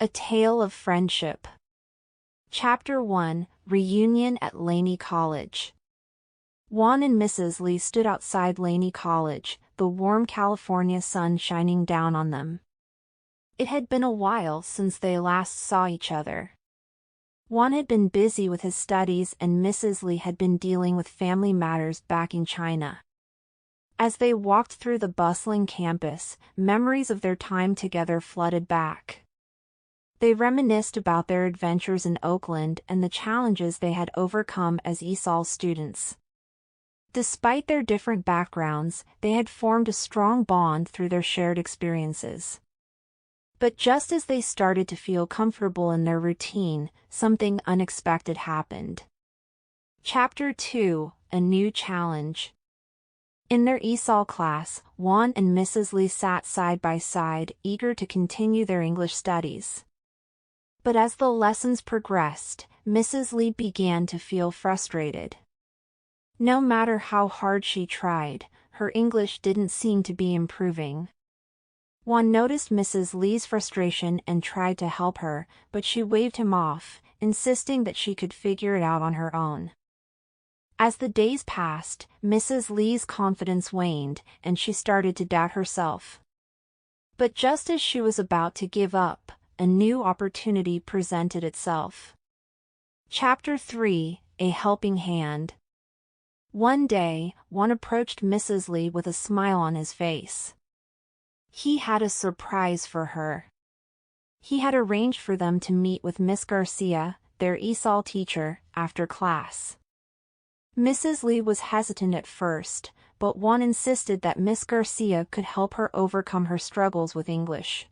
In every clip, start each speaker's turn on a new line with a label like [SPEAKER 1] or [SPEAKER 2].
[SPEAKER 1] A Tale of Friendship. Chapter 1, Reunion at Laney College. Juan and Mrs. Lee stood outside Laney College, the warm California sun shining down on them. It had been a while since they last saw each other. Juan had been busy with his studies and Mrs. Lee had been dealing with family matters back in China. As they walked through the bustling campus, memories of their time together flooded back. They reminisced about their adventures in Oakland and the challenges they had overcome as ESOL students. Despite their different backgrounds, they had formed a strong bond through their shared experiences. But just as they started to feel comfortable in their routine, something unexpected happened. Chapter 2, A New Challenge. In their ESOL class, Juan and Mrs. Lee sat side by side, eager to continue their English studies. But as the lessons progressed, Mrs. Lee began to feel frustrated. No matter how hard she tried, her English didn't seem to be improving. Juan noticed Mrs. Lee's frustration and tried to help her, but she waved him off, insisting that she could figure it out on her own. As the days passed, Mrs. Lee's confidence waned, and she started to doubt herself. But just as she was about to give up, a new opportunity presented itself. Chapter 3, A Helping Hand. One day, Juan approached Mrs. Lee with a smile on his face. He had a surprise for her. He had arranged for them to meet with Miss Garcia, their ESOL teacher, after class. Mrs. Lee was hesitant at first, but Juan insisted that Miss Garcia could help her overcome her struggles with English.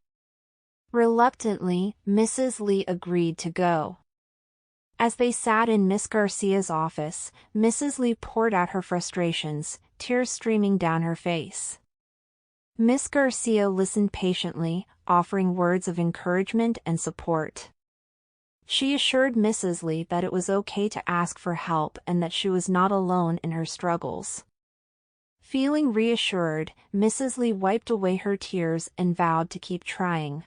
[SPEAKER 1] Reluctantly, Mrs. Lee agreed to go. As they sat in Miss Garcia's office, Mrs. Lee poured out her frustrations, tears streaming down her face. Miss Garcia listened patiently, offering words of encouragement and support. She assured Mrs. Lee that it was okay to ask for help and that she was not alone in her struggles. Feeling reassured, Mrs. Lee wiped away her tears and vowed to keep trying.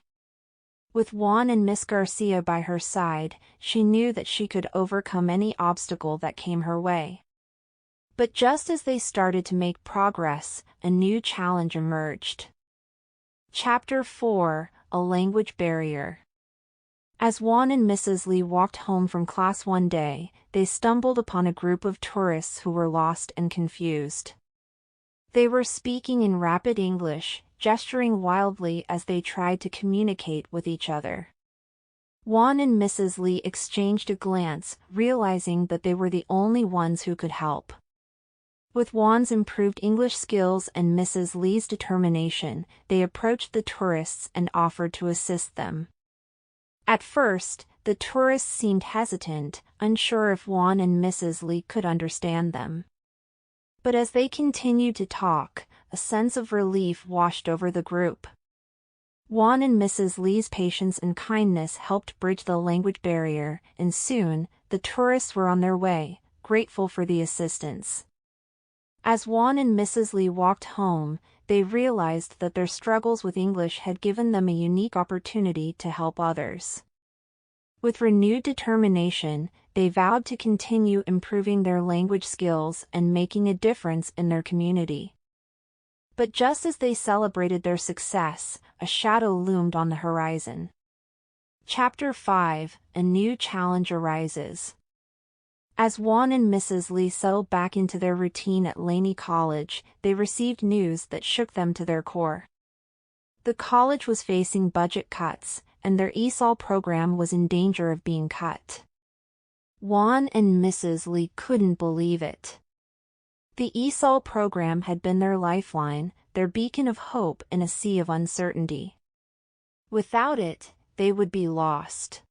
[SPEAKER 1] With Juan and Miss Garcia by her side, she knew that she could overcome any obstacle that came her way. But just as they started to make progress, a new challenge emerged. Chapter 4, A Language Barrier. As Juan and Mrs. Lee walked home from class one day, they stumbled upon a group of tourists who were lost and confused. They were speaking in rapid English, gesturing wildly as they tried to communicate with each other. Juan and Mrs. Lee exchanged a glance, realizing that they were the only ones who could help. With Juan's improved English skills and Mrs. Lee's determination, they approached the tourists and offered to assist them. At first, the tourists seemed hesitant, unsure if Juan and Mrs. Lee could understand them. But as they continued to talk, a sense of relief washed over the group. Juan and Mrs. Lee's patience and kindness helped bridge the language barrier, and soon, the tourists were on their way, grateful for the assistance. As Juan and Mrs. Lee walked home, they realized that their struggles with English had given them a unique opportunity to help others. With renewed determination, they vowed to continue improving their language skills and making a difference in their community. But just as they celebrated their success, a shadow loomed on the horizon. Chapter 5, A New Challenge Arises. As Juan and Mrs. Lee settled back into their routine at Laney College, they received news that shook them to their core. The college was facing budget cuts, and their ESOL program was in danger of being cut. Juan and Mrs. Lee couldn't believe it. The ESOL program had been their lifeline, their beacon of hope in a sea of uncertainty. Without it, they would be lost.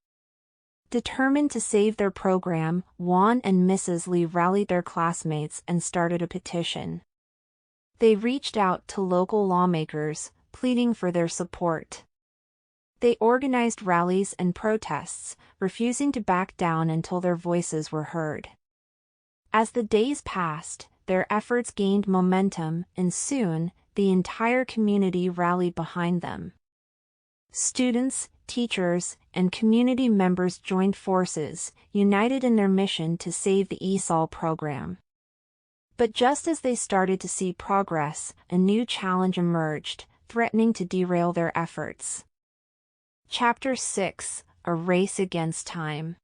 [SPEAKER 1] Determined to save their program, Juan and Mrs. Lee rallied their classmates and started a petition. They reached out to local lawmakers, pleading for their support. They organized rallies and protests, refusing to back down until their voices were heard. As the days passed, their efforts gained momentum, and soon, the entire community rallied behind them. Students, teachers, and community members joined forces, united in their mission to save the ESOL program. But just as they started to see progress, a new challenge emerged, threatening to derail their efforts. Chapter 6: A Race Against Time.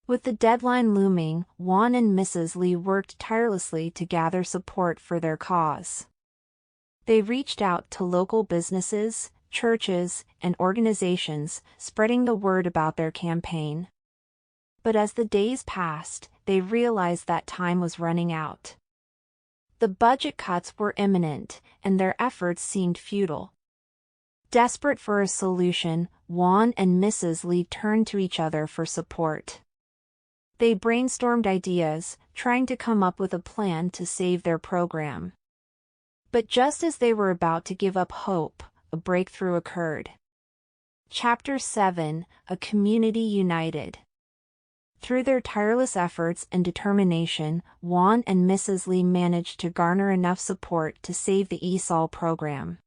[SPEAKER 1] With the deadline looming, Juan and Mrs. Lee worked tirelessly to gather support for their cause. They reached out to local businesses, churches, and organizations, spreading the word about their campaign. But as the days passed, they realized that time was running out. The budget cuts were imminent, and their efforts seemed futile. Desperate for a solution, Juan and Mrs. Lee turned to each other for support. They brainstormed ideas, trying to come up with a plan to save their program. But just as they were about to give up hope, a breakthrough occurred. Chapter 7: A Community United. Through their tireless efforts and determination, Juan and Mrs. Lee managed to garner enough support to save the ESOL program.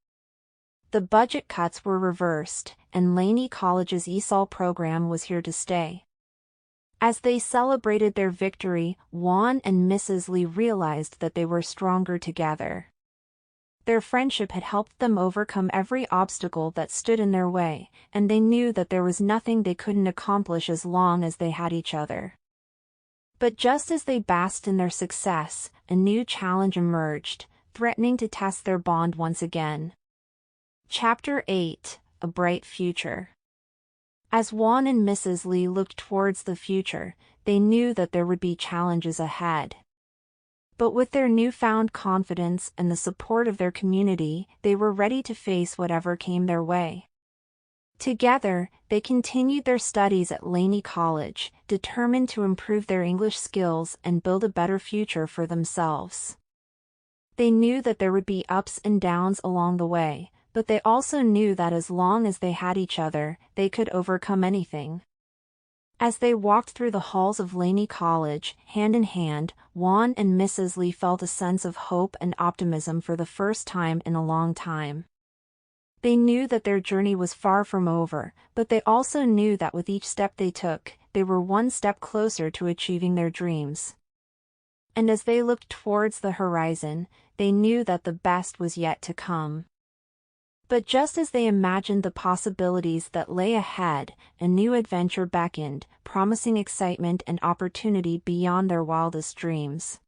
[SPEAKER 1] The budget cuts were reversed, and Laney College's ESOL program was here to stay. As they celebrated their victory, Juan and Mrs. Lee realized that they were stronger together. Their friendship had helped them overcome every obstacle that stood in their way, and they knew that there was nothing they couldn't accomplish as long as they had each other. But just as they basked in their success, a new challenge emerged, threatening to test their bond once again. Chapter 8: A Bright Future. As Juan and Mrs. Lee looked towards the future, they knew that there would be challenges ahead. But with their newfound confidence and the support of their community, they were ready to face whatever came their way. Together, they continued their studies at Laney College, determined to improve their English skills and build a better future for themselves. They knew that there would be ups and downs along the way, but they also knew that as long as they had each other, they could overcome anything. As they walked through the halls of Laney College, hand in hand, Juan and Mrs. Lee felt a sense of hope and optimism for the first time in a long time. They knew that their journey was far from over, but they also knew that with each step they took, they were one step closer to achieving their dreams. And as they looked towards the horizon, they knew that the best was yet to come. But just as they imagined the possibilities that lay ahead, a new adventure beckoned, promising excitement and opportunity beyond their wildest dreams.